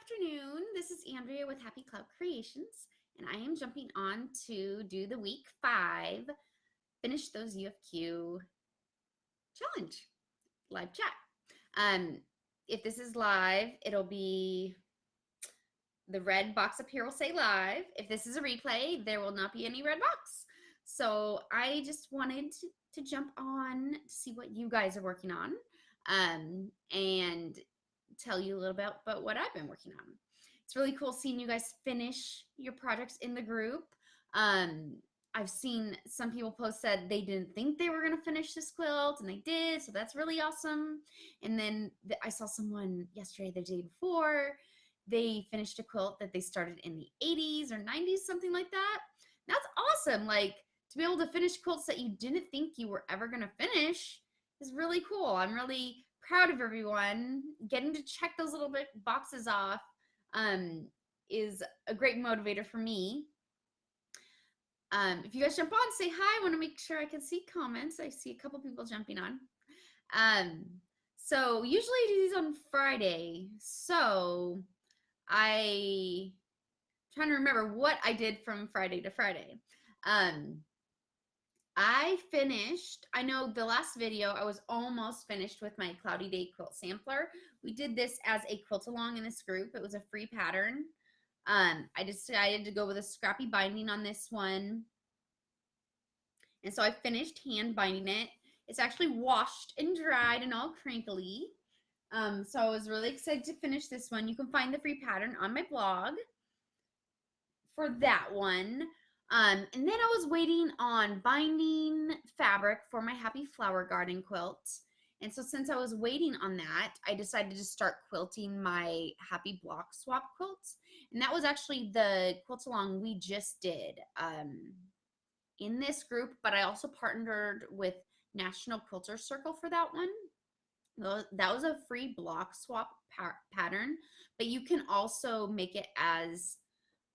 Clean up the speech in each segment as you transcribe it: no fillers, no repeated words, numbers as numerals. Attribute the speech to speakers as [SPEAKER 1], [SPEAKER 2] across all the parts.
[SPEAKER 1] afternoon. This is Andrea with Happy Cloud Creations, and I am jumping on to do the week 5, finish those UFQ challenge live chat. If this is live, it'll be the red box up here will say live. If this is a replay, there will not be any red box. So I just wanted to jump on to see what you guys are working on, and tell you a little bit about what I've been working on. It's really cool seeing you guys finish your projects in the group. I've seen some people post said they didn't think they were going to finish this quilt, and they did, so that's really awesome. And then I saw someone yesterday, the day before, they finished a quilt that they started in the 80s or 90s, something like that. That's awesome. Like, to be able to finish quilts that you didn't think you were ever going to finish is really cool. I'm really proud of everyone. Getting to check those little bit boxes off is a great motivator for me. If you guys jump on, say hi. I want to make sure I can see comments. I see a couple people jumping on. So usually I do these on Friday. So I'm trying to remember what I did from Friday to Friday. I finished, I know the last video, I was almost finished with my Cloudy Day quilt sampler. We did this as a quilt along in this group. It was a free pattern. I decided to go with a scrappy binding on this one. And so I finished hand binding it. It's actually washed and dried and all crinkly. So I was really excited to finish this one. You can find the free pattern on my blog for that one. And then I was waiting on binding fabric for my Happy Flower Garden quilt. And so since I was waiting on that, I decided to start quilting my Happy Block Swap quilts. And that was actually the quilt along we just did in this group, but I also partnered with National Quilter Circle for that one. That was a free block swap pattern, but you can also make it as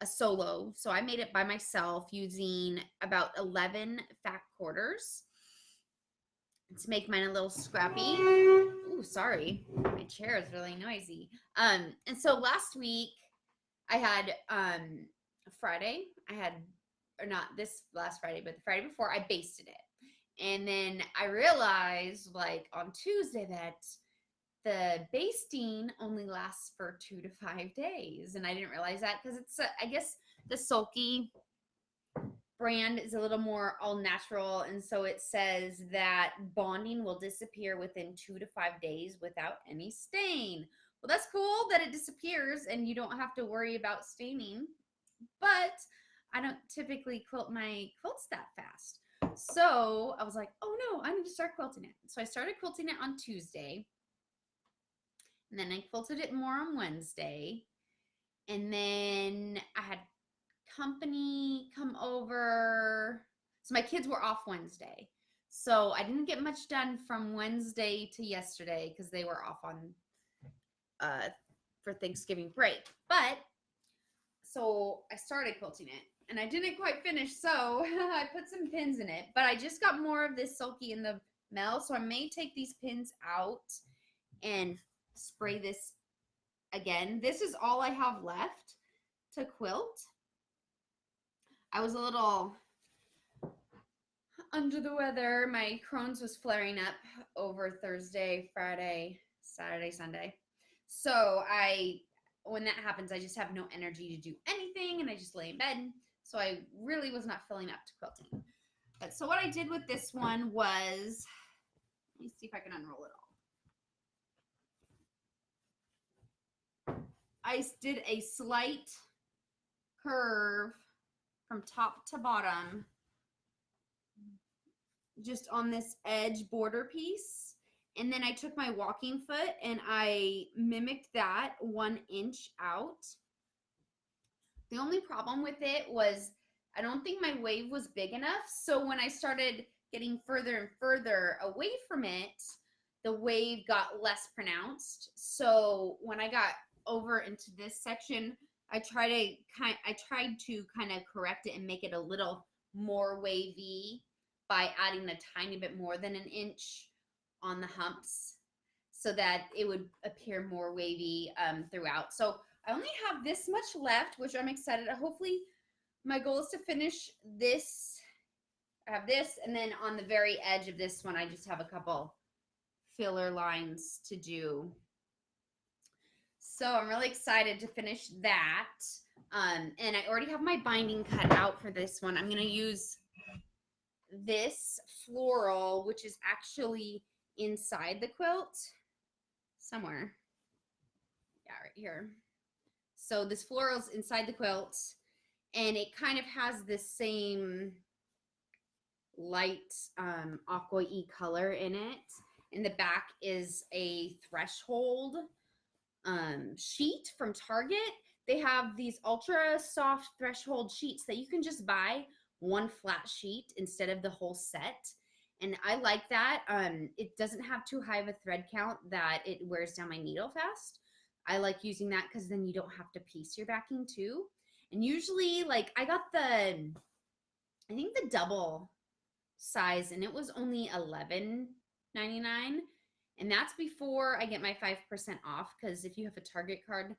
[SPEAKER 1] a solo. So I made it by myself using about 11 fat quarters to make mine a little scrappy. Ooh, sorry, my chair is really noisy. And so last week I had Friday, or not this last Friday, but the Friday before, I basted it. And then I realized, like, on Tuesday that the basting only lasts for 2 to 5 days. And I didn't realize that because it's, I guess the Sulky brand is a little more all natural. And so it says that bonding will disappear within 2 to 5 days without any stain. Well, that's cool that it disappears and you don't have to worry about staining. But I don't typically quilt my quilts that fast. So I was like, oh no, I need to start quilting it. So I started quilting it on Tuesday. And then I quilted it more on Wednesday. And then I had company come over. So my kids were off Wednesday. So I didn't get much done from Wednesday to yesterday because they were off on for Thanksgiving break. But so I started quilting it. And I didn't quite finish, so I put some pins in it. But I just got more of this Sulky in the mail, so I may take these pins out and spray this again. This is all I have left to quilt. I was a little under the weather. My Crohn's was flaring up over Thursday, Friday, Saturday, Sunday. So when that happens, I just have no energy to do anything, and I just lay in bed. So I really was not filling up to quilting. But so what I did with this one was, let me see if I can unroll it all. I did a slight curve from top to bottom, just on this edge border piece. And then I took my walking foot and I mimicked that 1 inch out. The only problem with it was I don't think my wave was big enough. So when I started getting further and further away from it, the wave got less pronounced. So when I got over into this section, I tried to kind of correct it and make it a little more wavy by adding a tiny bit more than 1 inch on the humps so that it would appear more wavy throughout. So I only have this much left, which I'm excited. Hopefully, my goal is to finish this. I have this, and then on the very edge of this one, I just have a couple filler lines to do. So I'm really excited to finish that. And I already have my binding cut out for this one. I'm going to use this floral, which is actually inside the quilt somewhere. Yeah, right here. So this floral is inside the quilt, and it kind of has the same light aqua-y color in it. In the back is a threshold sheet from Target. They have these ultra soft threshold sheets that you can just buy one flat sheet instead of the whole set. And I like that. It doesn't have too high of a thread count that it wears down my needle fast. I like using that because then you don't have to piece your backing too. And usually, like, I got I think the double size, and it was only $11.99. And that's before I get my 5% off, because if you have a Target card,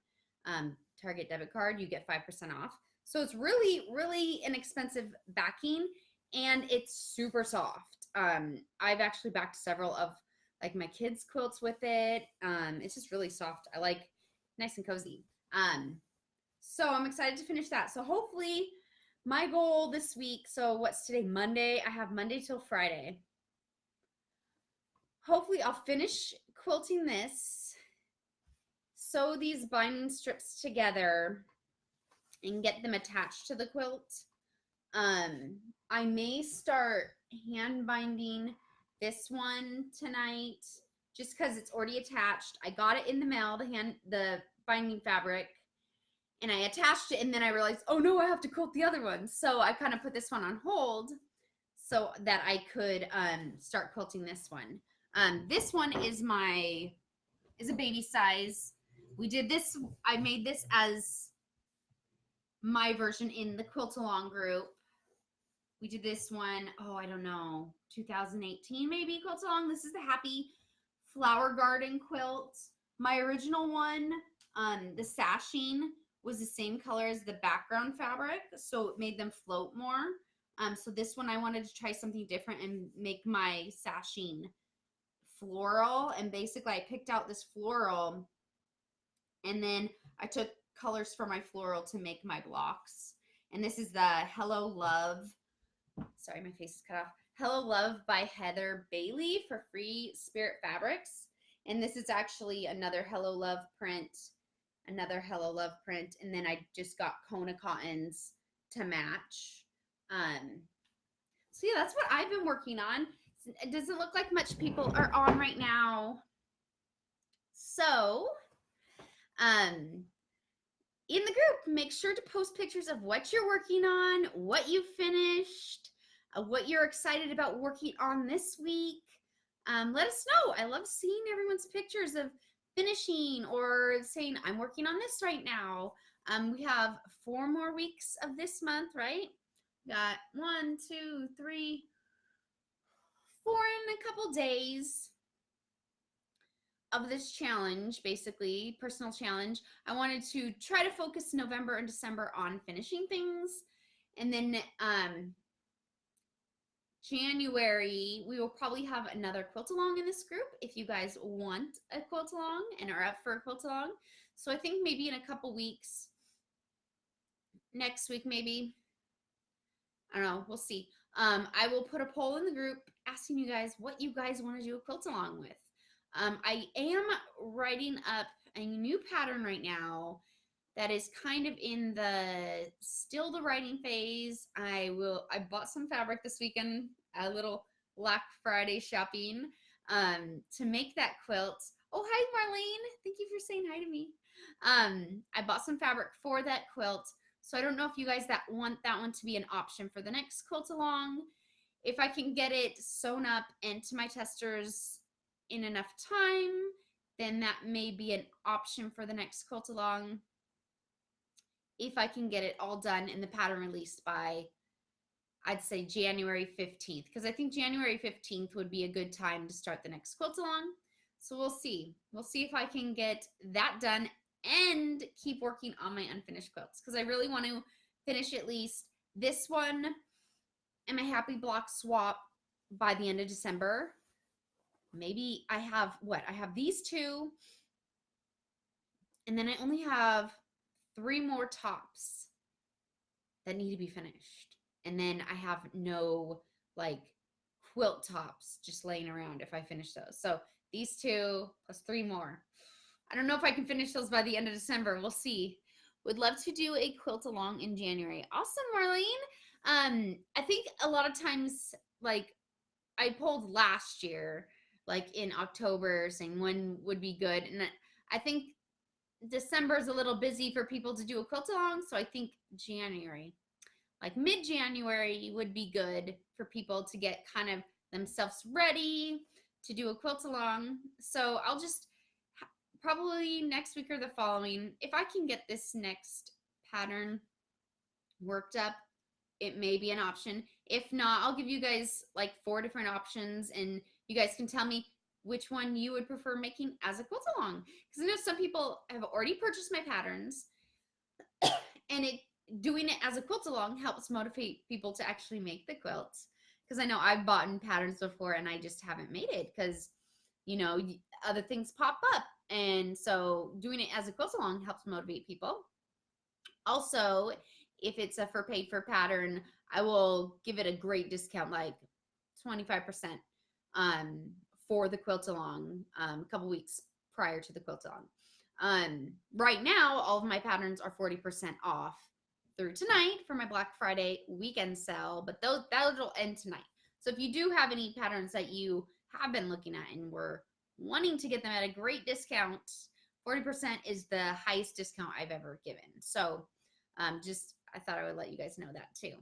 [SPEAKER 1] Target debit card, you get 5% off. So it's really, really inexpensive backing, and it's super soft. I've actually backed several of like my kids' quilts with it. It's just really soft. I like nice and cozy. So I'm excited to finish that. So hopefully my goal this week, so what's today? Monday. I have Monday till Friday. Hopefully I'll finish quilting this, sew these binding strips together, and get them attached to the quilt. I may start hand binding this one tonight just because it's already attached. I got it in the mail, the binding fabric, and I attached it, and then I realized, oh no, I have to quilt the other one. So I kind of put this one on hold so that I could start quilting this one. This one is a baby size. We did this, I made this as my version in the Quilt Along group. We did this one, oh, I don't know, 2018 maybe, Quilt Along. This is the Happy Flower Garden quilt. My original one, the sashing was the same color as the background fabric, so it made them float more. So this one I wanted to try something different and make my sashing floral, and basically I picked out this floral, and then I took colors for my floral to make my blocks. And this is the Hello Love, sorry, my face is cut off, Hello Love by Heather Bailey for Free Spirit Fabrics. And this is actually another Hello Love print, and then I just got Kona cottons to match. So yeah, that's what I've been working on. It doesn't look like much people are on right now. So, in the group, make sure to post pictures of what you're working on, what you finished, what you're excited about working on this week. Let us know. I love seeing everyone's pictures of finishing or saying, I'm working on this right now. We have 4 more weeks of this month, right? Got 1, 2, 3, 4 in a couple days of this challenge, basically, personal challenge. I wanted to try to focus November and December on finishing things. And then January, we will probably have another quilt along in this group if you guys want a quilt along and are up for a quilt along. So I think maybe in a couple weeks, next week maybe, I don't know, we'll see. I will put a poll in the group asking you guys what you guys want to do a quilt along with. I am writing up a new pattern right now that is kind of in still the writing phase. I bought some fabric this weekend, a little Black Friday shopping, to make that quilt. Oh, hi Marlene. Thank you for saying hi to me. I bought some fabric for that quilt. So I don't know if you guys want that one to be an option for the next quilt along. If I can get it sewn up into my testers in enough time, then that may be an option for the next quilt along. If I can get it all done and the pattern released by, I'd say January 15th, because I think January 15th would be a good time to start the next quilt along. So we'll see. We'll see if I can get that done and keep working on my unfinished quilts because I really want to finish at least this one and my Happy Block swap by the end of December. Maybe I have I have these two, and then I only have 3 more tops that need to be finished. And then I have no like quilt tops just laying around if I finish those. So these 2 plus 3 more. I don't know if I can finish those by the end of December. We'll see. Would love to do a quilt along in January. Awesome, Marlene. I think a lot of times, like I polled last year, like in October, saying when would be good, and I think December is a little busy for people to do a quilt along, so I think January, like mid-January, would be good for people to get kind of themselves ready to do a quilt along. So I'll just probably next week or the following, if I can get this next pattern worked up, it may be an option. If not, I'll give you guys like 4 different options, and you guys can tell me which one you would prefer making as a quilt along. Because I know some people have already purchased my patterns, and doing it as a quilt along helps motivate people to actually make the quilts. Because I know I've bought in patterns before and I just haven't made it because, you know, other things pop up. And so doing it as a quilt along helps motivate people. Also, if it's a for paid for pattern, I will give it a great discount, like 25% for the quilt along a couple weeks prior to the quilt along. Right now, all of my patterns are 40% off through tonight for my Black Friday weekend sale, but that'll end tonight. So if you do have any patterns that you have been looking at and were wanting to get them at a great discount, 40% is the highest discount I've ever given. So I thought I would let you guys know that too.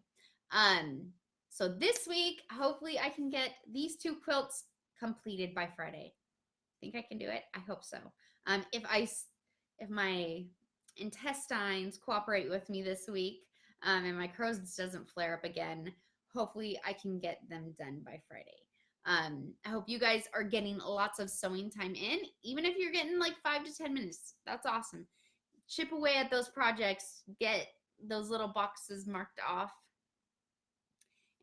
[SPEAKER 1] So this week, hopefully I can get these 2 quilts completed by Friday. Think I can do it? I hope so. If my intestines cooperate with me this week, and my Crohn's doesn't flare up again, hopefully I can get them done by Friday. I hope you guys are getting lots of sewing time in, even if you're getting like 5 to 10 minutes. That's awesome. Chip away at those projects, get those little boxes marked off.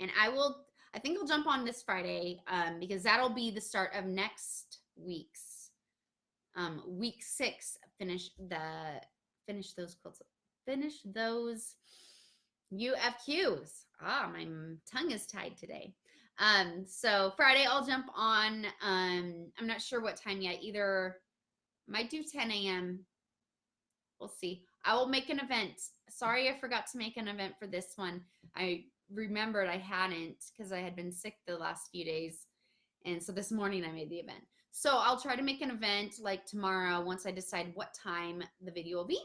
[SPEAKER 1] And I think I'll jump on this Friday because that'll be the start of next week's week 6. Finish those quilts. Finish those UFQs. My tongue is tied today. So Friday I'll jump on. I'm not sure what time yet. Either might do 10 a.m. We'll see. I will make an event. Sorry, I forgot to make an event for this one. I remembered I hadn't because I had been sick the last few days. And so this morning I made the event. So I'll try to make an event like tomorrow once I decide what time the video will be.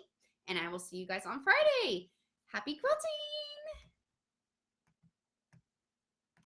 [SPEAKER 1] And I will see you guys on Friday. Happy quilting!